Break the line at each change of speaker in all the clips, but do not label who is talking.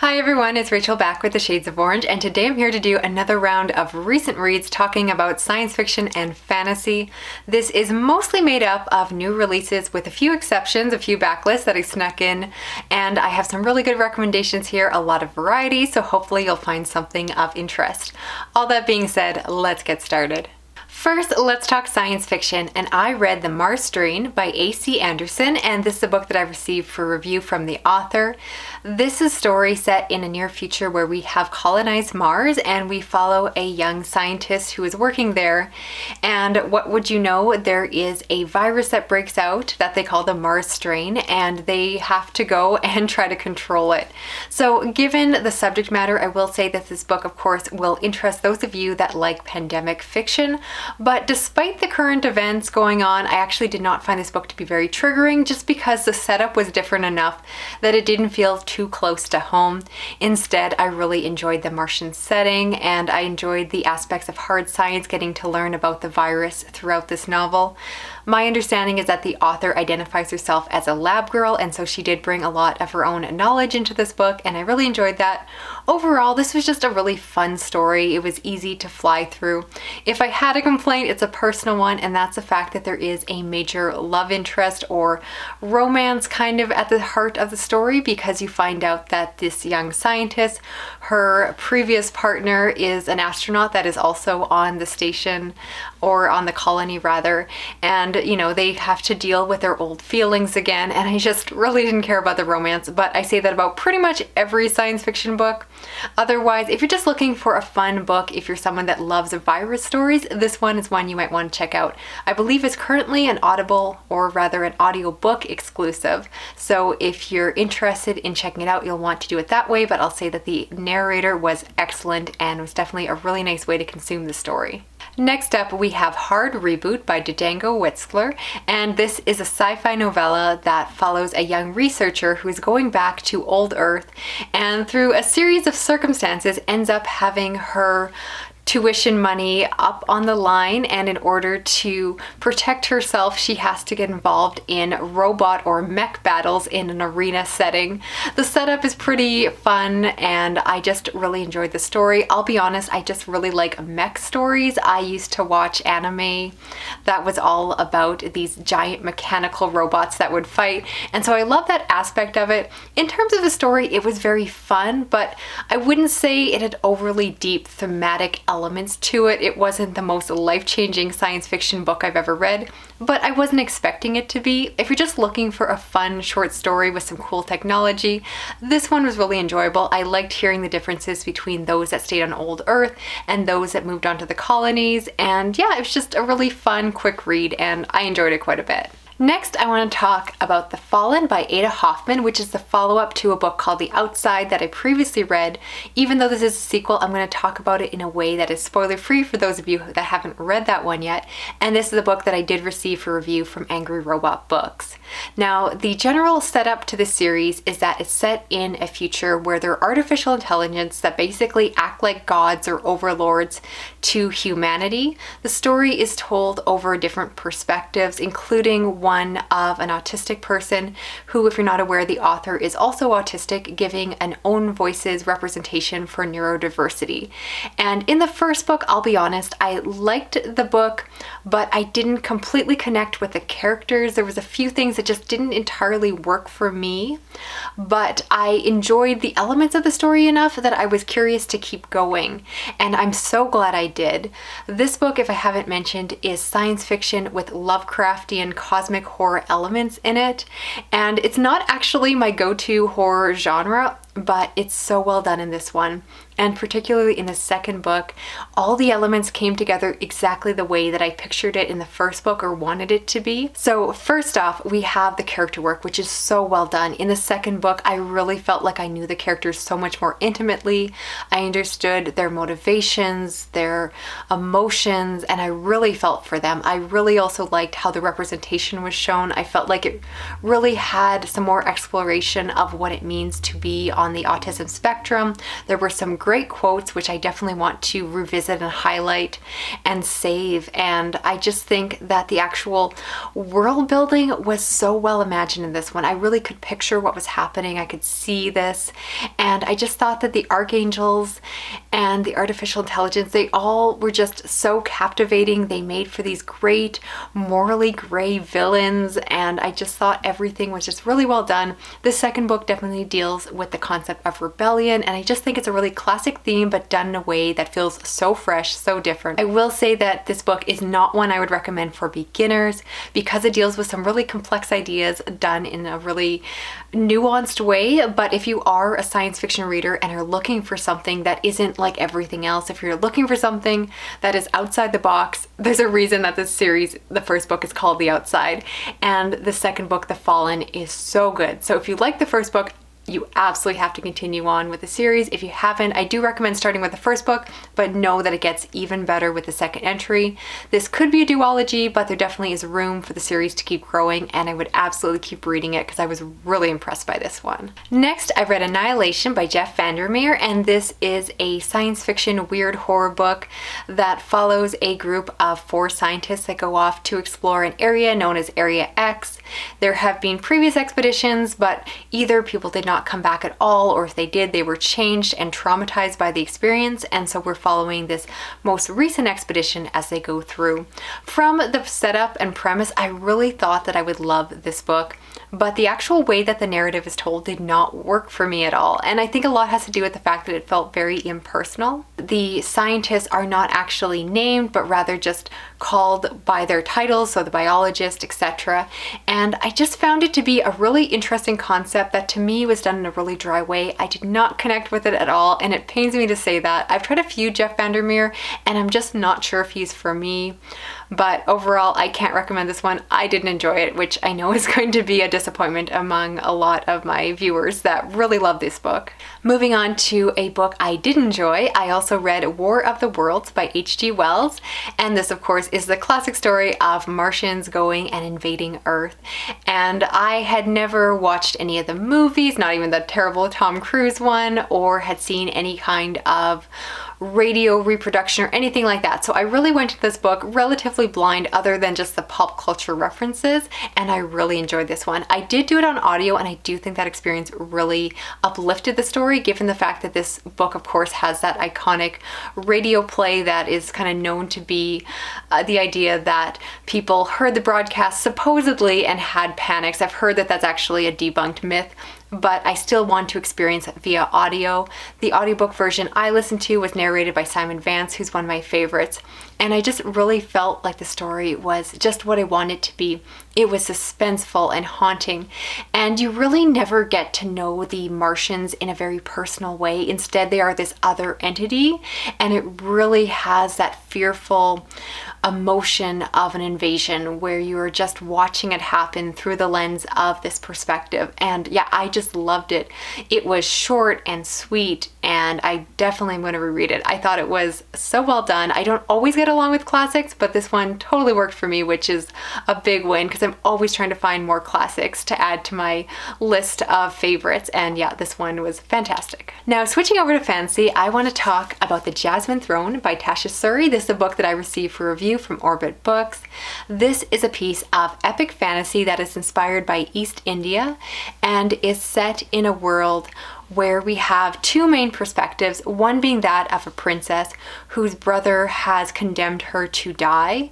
Hi everyone, it's Rachel back with the Shades of Orange, and today I'm here to do another round of recent reads talking about science fiction and fantasy. This is mostly made up of new releases with a few exceptions, a few backlists that I snuck in, and I have some really good recommendations here, a lot of variety, so hopefully you'll find something of interest. All that being said, let's get started. First, let's talk science fiction, and I read The Mars Strain by A.C. Anderson, and this is a book that I received for review from the author. This is a story set in a near future where we have colonized Mars, and we follow a young scientist who is working there. And what would you know, there is a virus that breaks out that they call the Mars Strain, and they have to go and try to control it. So given the subject matter, I will say that this book, of course, will interest those of you that like pandemic fiction. But despite the current events going on, I actually did not find this book to be very triggering just because the setup was different enough that it didn't feel too close to home. Instead, I really enjoyed the Martian setting, and I enjoyed the aspects of hard science, getting to learn about the virus throughout this novel. My understanding is that the author identifies herself as a lab girl, and so she did bring a lot of her own knowledge into this book, and I really enjoyed that. Overall, this was just a really fun story. It was easy to fly through. If I had a complaint, it's a personal one, and that's the fact that there is a major love interest or romance kind of at the heart of the story, because you find out that this young scientist, her previous partner is an astronaut that is also on the station, or on the colony rather, and they have to deal with their old feelings again, and I just really didn't care about the romance, but I say that about pretty much every science fiction book. Otherwise, if you're just looking for a fun book, if you're someone that loves virus stories, this one is one you might want to check out. I believe it's currently an Audible, or rather an audiobook exclusive, so if you're interested in checking it out, you'll want to do it that way, but I'll say that the narrator was excellent and was definitely a really nice way to consume the story. Next up, we have Hard Reboot by Django Wexler, and this is a sci-fi novella that follows a young researcher who's going back to old Earth, and through a series of circumstances ends up having her tuition money up on the line, and in order to protect herself, she has to get involved in robot or mech battles in an arena setting. The setup is pretty fun, and I just really enjoyed the story. I'll be honest, I just really like mech stories. I used to watch anime that was all about these giant mechanical robots that would fight, and so I love that aspect of it. In terms of the story, it was very fun, but I wouldn't say it had overly deep thematic elements to it. It wasn't the most life-changing science fiction book I've ever read, but I wasn't expecting it to be. If you're just looking for a fun short story with some cool technology, this one was really enjoyable. I liked hearing the differences between those that stayed on old Earth and those that moved on to the colonies, and yeah, it was just a really fun, quick read, and I enjoyed it quite a bit. Next, I want to talk about The Fallen by Ada Hoffmann, which is the follow-up to a book called The Outside that I previously read. Even though this is a sequel, I'm going to talk about it in a way that is spoiler-free for those of you that haven't read that one yet, and this is a book that I did receive for review from Angry Robot Books. Now, the general setup to this series is that it's set in a future where there are artificial intelligence that basically act like gods or overlords to humanity. The story is told over different perspectives, including one of an autistic person who, if you're not aware, the author is also autistic, giving an own voices representation for neurodiversity. And in the first book, I'll be honest, I liked the book, but I didn't completely connect with the characters. There was a few things that just didn't entirely work for me, but I enjoyed the elements of the story enough that I was curious to keep going, and I'm so glad I did. This book, if I haven't mentioned, is science fiction with Lovecraftian cosmic horror elements in it, and it's not actually my go-to horror genre, but it's so well done in this one. And particularly in the second book, all the elements came together exactly the way that I pictured it in the first book or wanted it to be. So first off, we have the character work, which is so well done. In the second book, I really felt like I knew the characters so much more intimately. I understood their motivations, their emotions, and I really felt for them. I really also liked how the representation was shown. I felt like it really had some more exploration of what it means to be on on the autism spectrum. There were some great quotes, which I definitely want to revisit and highlight and save. And I just think that the actual world building was so well imagined in this one. I really could picture what was happening. I could see this. And I just thought that the archangels and the artificial intelligence, they all were just so captivating. They made for these great morally gray villains, and I just thought everything was just really well done. The second book definitely deals with the concept of rebellion, and I just think it's a really classic theme, but done in a way that feels so fresh, so different. I will say that this book is not one I would recommend for beginners because it deals with some really complex ideas done in a really nuanced way. But if you are a science fiction reader and are looking for something that isn't like everything else, if you're looking for something that is outside the box, there's a reason that this series, the first book is called The Outside, and the second book, The Fallen, is so good. So if you like the first book, you absolutely have to continue on with the series. If you haven't, I do recommend starting with the first book, but know that it gets even better with the second entry. This could be a duology, but there definitely is room for the series to keep growing, and I would absolutely keep reading it because I was really impressed by this one. Next, I read Annihilation by VanderMeer, and this is a science fiction weird horror book that follows a group of 4 scientists that go off to explore an area known as Area X. There have been previous expeditions, but either people did not come back at all, or if they did, they were changed and traumatized by the experience, and so we're following this most recent expedition as they go through. From the setup and premise, I really thought that I would love this book, but the actual way that the narrative is told did not work for me at all, and I think a lot has to do with the fact that it felt very impersonal. The scientists are not actually named, but rather just called by their titles, so the biologist, etc. And I just found it to be a really interesting concept that to me was done in a really dry way. I did not connect with it at all, and it pains me to say that. I've tried a few VanderMeer, and I'm just not sure if he's for me. But overall, I can't recommend this one. I didn't enjoy it, which I know is going to be a disappointment among a lot of my viewers that really love this book. Moving on to a book I did enjoy, I also read War of the Worlds by H.G. Wells, and this of course is the classic story of Martians going and invading Earth. And I had never watched any of the movies, not even the terrible Tom Cruise one, or had seen any kind of radio reproduction or anything like that. So I really went to this book relatively blind other than just the pop culture references, and I really enjoyed this one. I did do it on audio, and I do think that experience really uplifted the story, given the fact that this book of course has that iconic radio play that is kind of known to be the idea that people heard the broadcast supposedly and had panics. I've heard that that's actually a debunked myth, but I still want to experience it via audio. The audiobook version I listened to was narrated by Simon Vance, who's one of my favorites, and I just really felt like the story was just what I wanted it to be. It was suspenseful and haunting, and you really never get to know the Martians in a very personal way. Instead, they are this other entity, and it really has that fearful emotion of an invasion where you are just watching it happen through the lens of this perspective. And yeah, I just loved it. It was short and sweet, and I definitely am going to reread it. I thought it was so well done. I don't always get along with classics, but this one totally worked for me, which is a big win because I'm always trying to find more classics to add to my list of favorites, and yeah, this one was fantastic. Now, switching over to fantasy, I want to talk about The Jasmine Throne by Tasha Suri. This is a book that I received for review from Orbit Books. This is a piece of epic fantasy that is inspired by East India and is set in a world where we have 2 main perspectives, one being that of a princess whose brother has condemned her to die,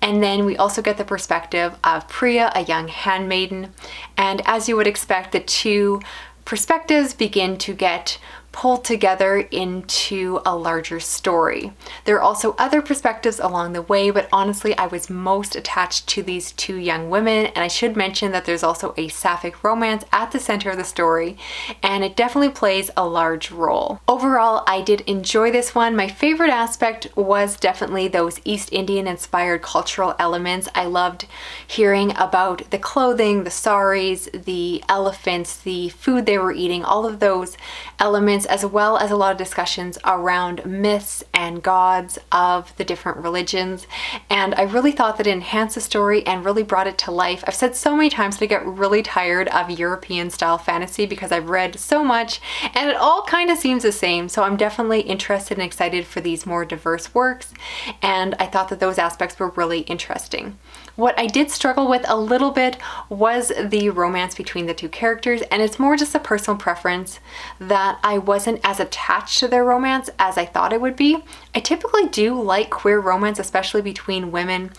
and then we also get the perspective of Priya, a young handmaiden, and as you would expect, the 2 perspectives begin to get pulled together into a larger story. There are also other perspectives along the way, but honestly, I was most attached to these 2 young women, and I should mention that there's also a sapphic romance at the center of the story, and it definitely plays a large role. Overall, I did enjoy this one. My favorite aspect was definitely those East Indian inspired cultural elements. I loved hearing about the clothing, the saris, the elephants, the food they were eating, all of those elements as well as a lot of discussions around myths and gods of the different religions. And I really thought that it enhanced the story and really brought it to life. I've said so many times that I get really tired of European style fantasy because I've read so much and it all kind of seems the same. So I'm definitely interested and excited for these more diverse works. And I thought that those aspects were really interesting. What I did struggle with a little bit was the romance between the two characters, and it's more just a personal preference that I wasn't as attached to their romance as I thought it would be. I typically do like queer romance, especially between women,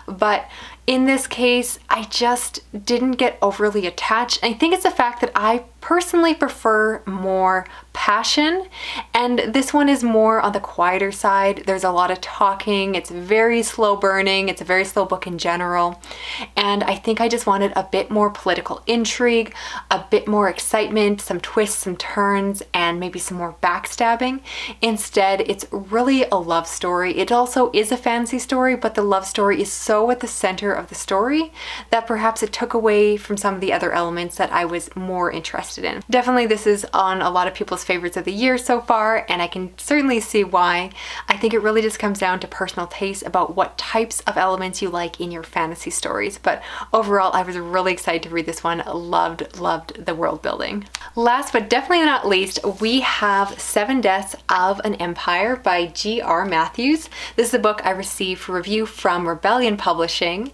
but in this case, I just didn't get overly attached. I think it's the fact that I personally prefer more passion, and this one is more on the quieter side. There's a lot of talking, it's very slow burning, it's a very slow book in general, and I think I just wanted a bit more political intrigue, a bit more excitement, some twists, some turns, and maybe some more backstabbing. Instead, it's really a love story. It also is a fantasy story, but the love story is so at the center of the story that perhaps it took away from some of the other elements that I was more interested in. Definitely this is on a lot of people's favorites of the year so far, and I can certainly see why. I think it really just comes down to personal taste about what types of elements you like in your fantasy stories, but overall I was really excited to read this one. Loved the world building. Last but definitely not least, we have 7 Deaths of an Empire by G.R. Matthews. This is a book I received for review from Rebellion Publishing,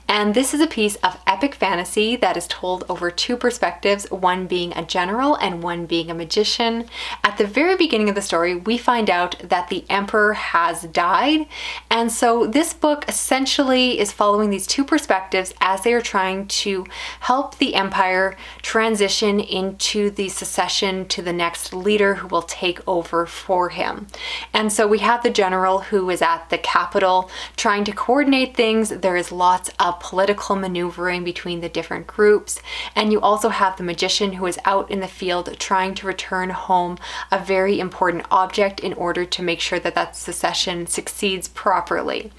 and this is a piece of epic fantasy that is told over 2 perspectives, one being a general and one being a magician. At the very beginning of the story, we find out that the emperor has died, and so this book essentially is following these 2 perspectives as they are trying to help the empire transition into the succession to the next leader who will take over for him. And so we have the general who is at the capital trying to coordinate things. There is lots of political maneuvering between the different groups, and you also have the magician who is out in the field trying to return home a very important object in order to make sure that that succession succeeds properly.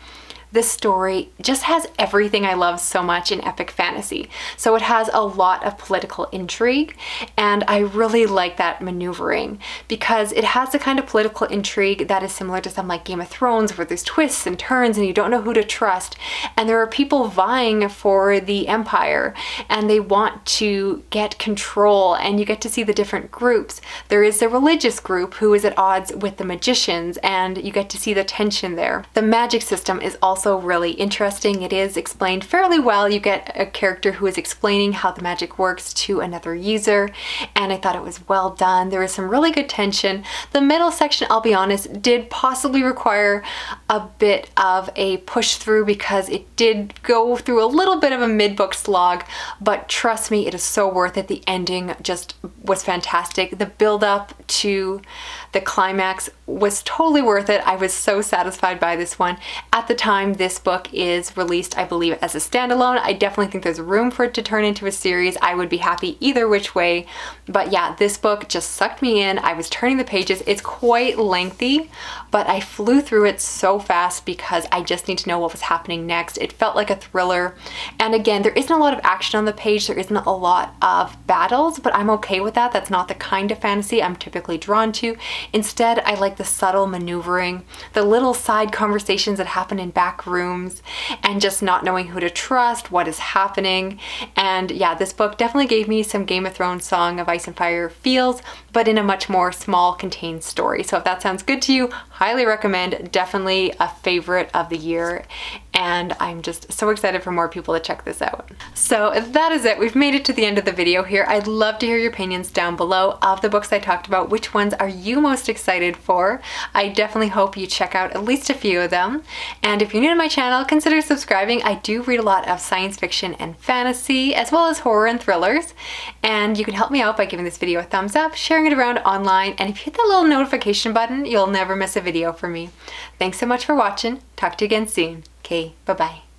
This story just has everything I love so much in epic fantasy. So it has a lot of political intrigue, and I really like that maneuvering because it has the kind of political intrigue that is similar to something like Game of Thrones, where there's twists and turns and you don't know who to trust, and there are people vying for the empire and they want to get control, and you get to see the different groups. There is the religious group who is at odds with the magicians, and you get to see the tension there. The magic system is also really interesting. It is explained fairly well. You get a character who is explaining how the magic works to another user, and I thought it was well done. There was some really good tension. The middle section, I'll be honest, did possibly require a bit of a push through because it did go through a little bit of a mid-book slog, but trust me, it is so worth it. The ending just was fantastic. The build up to the climax was totally worth it. I was so satisfied by this one. At the time this book is released, I believe, as a standalone. I definitely think there's room for it to turn into a series. I would be happy either which way. But yeah, this book just sucked me in. I was turning the pages. It's quite lengthy, but I flew through it so fast because I just need to know what was happening next. It felt like a thriller. And again, there isn't a lot of action on the page. There isn't a lot of battles, but I'm okay with that. That's not the kind of fantasy I'm typically drawn to. Instead, I like the subtle maneuvering, the little side conversations that happen in back rooms, and just not knowing who to trust, what is happening. And yeah, this book definitely gave me some Game of Thrones Song of Ice and Fire feels, but in a much more small contained story. So if that sounds good to you, highly recommend. Definitely a favorite of the year, and I'm just so excited for more people to check this out. So that is it. We've made it to the end of the video here. I'd love to hear your opinions down below of the books I talked about. Which ones are you most excited for? I definitely hope you check out at least a few of them. And if you're new to my channel, consider subscribing. I do read a lot of science fiction and fantasy, as well as horror and thrillers. And you can help me out by giving this video a thumbs up, sharing it around online, and if you hit that little notification button, you'll never miss a video from me. Thanks so much for watching. Talk to you again soon. Okay, bye-bye.